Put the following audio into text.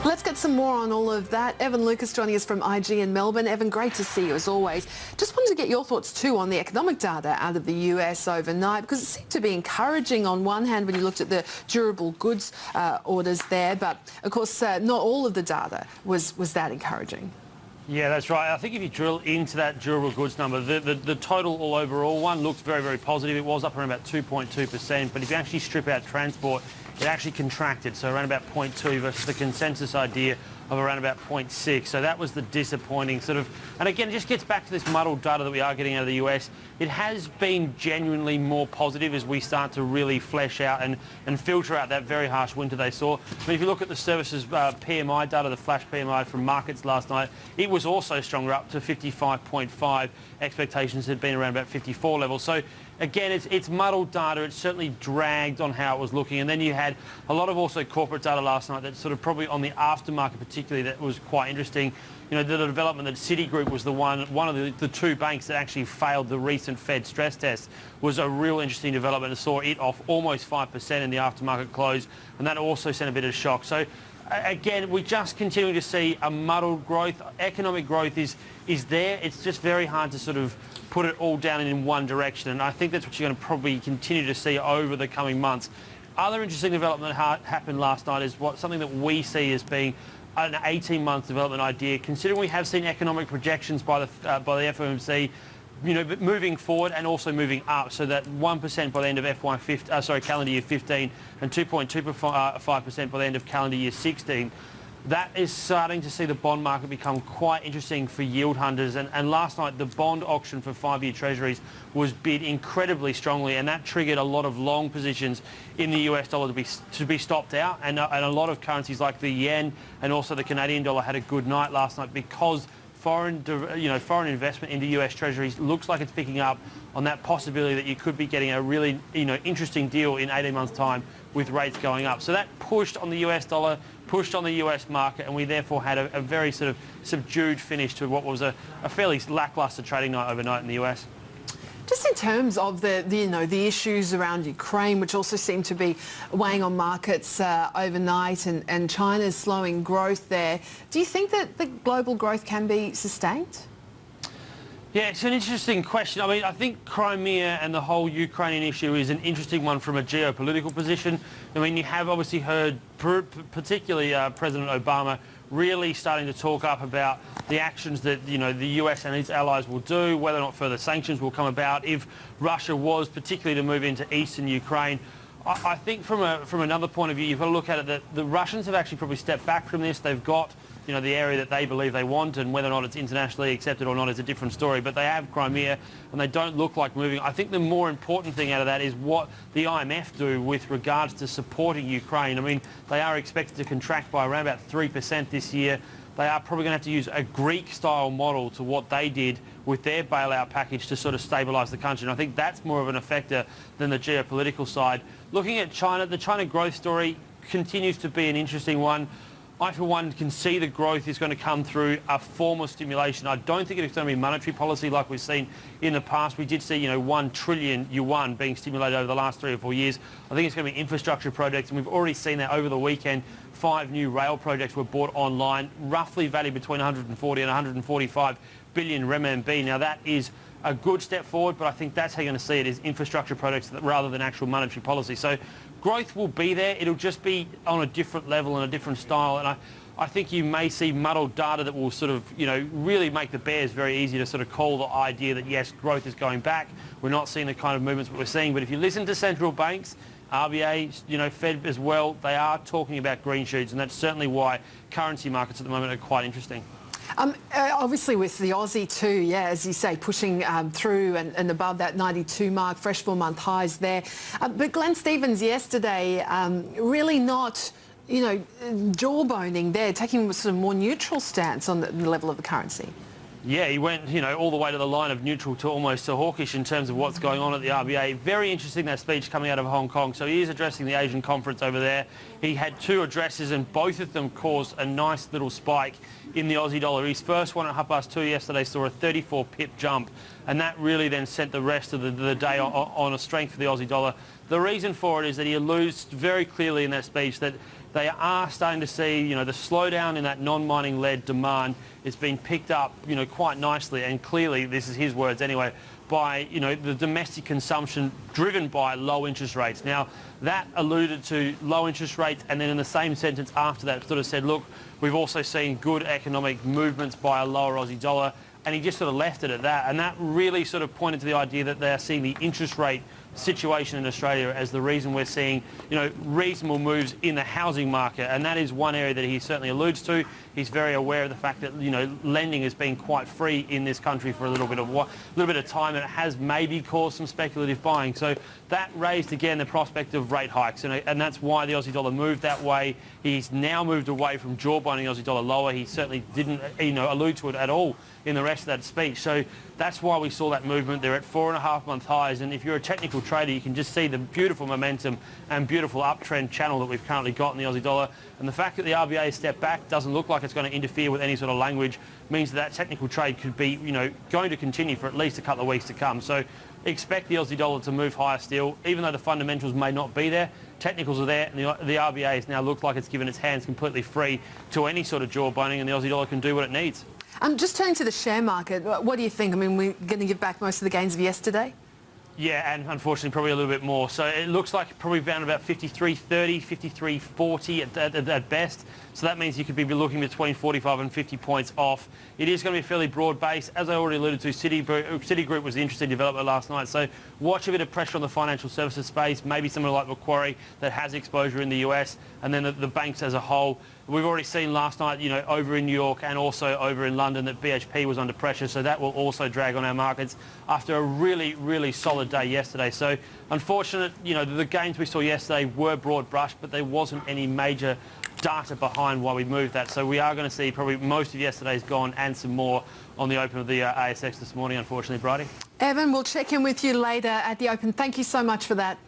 Let's get some more on all of that. Evan Lucas joining us from IG in Melbourne. Evan, great to see you as always. Just wanted to get your thoughts too on the economic data out of the US overnight, because it seemed to be encouraging on one hand when you looked at the durable goods orders there, but of course not all of the data was that encouraging. Yeah, that's right. I think if you drill into that durable goods number, the total all overall one looks very, very positive. It was up around about 2.2%, but if you actually strip out transport, it actually contracted, so around about 0.2 versus the consensus idea of around about 0.6. So that was the disappointing sort of, and again, it just gets back to this muddled data that we are getting out of the US. It has been genuinely more positive as we start to really flesh out and filter out that very harsh winter they saw. I mean, if you look at the services PMI data, the flash PMI from markets last night, it was also stronger, up to 55.5. Expectations had been around about 54 levels. So again, it's muddled data. It's certainly dragged on how it was looking. And then you had a lot of also corporate data last night that sort of probably on the aftermarket particularly that was quite interesting. You know, the development that Citigroup was one of the two banks that actually failed the recent Fed stress test was a real interesting development and saw it off almost 5% in the aftermarket close. And that also sent a bit of shock. So again, we just continue to see a muddled growth. Economic growth is there. It's just very hard to sort of put it all down in one direction, and I think that's what you're going to probably continue to see over the coming months. Other interesting development that happened last night is something that we see as being an 18-month development idea, considering we have seen economic projections by the FOMC, you know, moving forward and also moving up, so that 1% by the end of calendar year 15 and 2.25% by the end of calendar year 16. That is starting to see the bond market become quite interesting for yield hunters. And last night, the bond auction for 5-year treasuries was bid incredibly strongly, and that triggered a lot of long positions in the US dollar to be stopped out. And a lot of currencies like the yen and also the Canadian dollar had a good night last night because foreign investment into US treasuries looks like it's picking up on that possibility that you could be getting a really interesting deal in 18 months' time with rates going up. So that pushed on the US dollar, pushed on the US market, and we therefore had a very sort of subdued finish to what was a fairly lackluster trading night overnight in the US. Just in terms of the issues around Ukraine, which also seem to be weighing on markets overnight, and China's slowing growth there, do you think that the global growth can be sustained? Yeah, it's an interesting question. I mean, I think Crimea and the whole Ukrainian issue is an interesting one from a geopolitical position. I mean, you have obviously heard, particularly President Obama, really starting to talk up about the actions that, the US and its allies will do, whether or not further sanctions will come about if Russia was particularly to move into eastern Ukraine. I think from another point of view, you've got to look at it that the Russians have actually probably stepped back from this. They've got the area that they believe they want, and whether or not it's internationally accepted or not is a different story. But they have Crimea, and they don't look like moving. I think the more important thing out of that is what the IMF do with regards to supporting Ukraine. I mean, they are expected to contract by around about 3% this year. They are probably going to have to use a Greek-style model to what they did with their bailout package to sort of stabilise the country. And I think that's more of an effector than the geopolitical side. Looking at China, the China growth story continues to be an interesting one. I, for one, can see the growth is going to come through a form of stimulation. I don't think it's going to be monetary policy like we've seen in the past. We did see, 1 trillion yuan being stimulated over the last 3 or 4 years. I think it's going to be infrastructure projects, and we've already seen that over the weekend. 5 new rail projects were brought online, roughly valued between 140 and 145 billion renminbi. Now, that is a good step forward, but I think that's how you're going to see it, is infrastructure projects rather than actual monetary policy. So growth will be there. It'll just be on a different level and a different style. And I think you may see muddled data that will sort of, really make the bears very easy to sort of call the idea that, yes, growth is going back. We're not seeing the kind of movements that we're seeing. But if you listen to central banks, RBA, Fed as well, they are talking about green shoots, and that's certainly why currency markets at the moment are quite interesting. Obviously with the Aussie too, yeah, as you say, pushing through and above that 92 mark, fresh 4-month highs there. But Glenn Stevens yesterday really not, jawboning there, taking a sort of more neutral stance on the level of the currency. Yeah, he went, all the way to the line of neutral to almost to hawkish in terms of what's going on at the RBA. Very interesting, that speech coming out of Hong Kong. So he is addressing the Asian conference over there. He had 2 addresses, and both of them caused a nice little spike in the Aussie dollar. His first one at 2:30 yesterday saw a 34 pip jump, and that really then sent the rest of the day on a strength for the Aussie dollar. The reason for it is that he alludes very clearly in that speech that they are starting to see, the slowdown in that non-mining led demand is being picked up, quite nicely, and clearly, this is his words anyway, by, the domestic consumption driven by low interest rates. Now, that alluded to low interest rates, and then in the same sentence after that sort of said, look, we've also seen good economic movements by a lower Aussie dollar, and he just sort of left it at that. And that really sort of pointed to the idea that they are seeing the interest rate situation in Australia as the reason we're seeing, reasonable moves in the housing market, and that is one area that he certainly alludes to. He's very aware of the fact that, lending has been quite free in this country for a little bit of time, and it has maybe caused some speculative buying. So that raised again the prospect of rate hikes, and that's why the Aussie dollar moved that way. He's now moved away from jawboning the Aussie dollar lower. He certainly didn't, allude to it at all in the rest of that speech. So that's why we saw that movement. They're at 4.5-month highs, and if you're a technical trader, you can just see the beautiful momentum and beautiful uptrend channel that we've currently got in the Aussie dollar. And the fact that the RBA stepped back doesn't look like it's going to interfere with any sort of language means that technical trade could be, going to continue for at least a couple of weeks to come. So expect the Aussie dollar to move higher still, even though the fundamentals may not be there. Technicals are there, and the RBA has now looked like it's given its hands completely free to any sort of jawboning, and the Aussie dollar can do what it needs. Just turning to the share market, what do you think? I mean, we're going to give back most of the gains of yesterday? Yeah, and unfortunately probably a little bit more. So it looks like probably around about 53.30, 53.40 at best. So that means you could be looking between 45 and 50 points off. It is going to be fairly broad base. As I already alluded to, Citigroup was the interesting development last night. So watch a bit of pressure on the financial services space, maybe someone like Macquarie that has exposure in the US, and then the banks as a whole. We've already seen last night, over in New York and also over in London that BHP was under pressure, so that will also drag on our markets after a really, really solid day yesterday. So unfortunate, the gains we saw yesterday were broad brush, but there wasn't any major data behind why we moved that. So we are going to see probably most of yesterday's gone and some more on the open of the ASX this morning, unfortunately, Bridie. Evan, we'll check in with you later at the open. Thank you so much for that.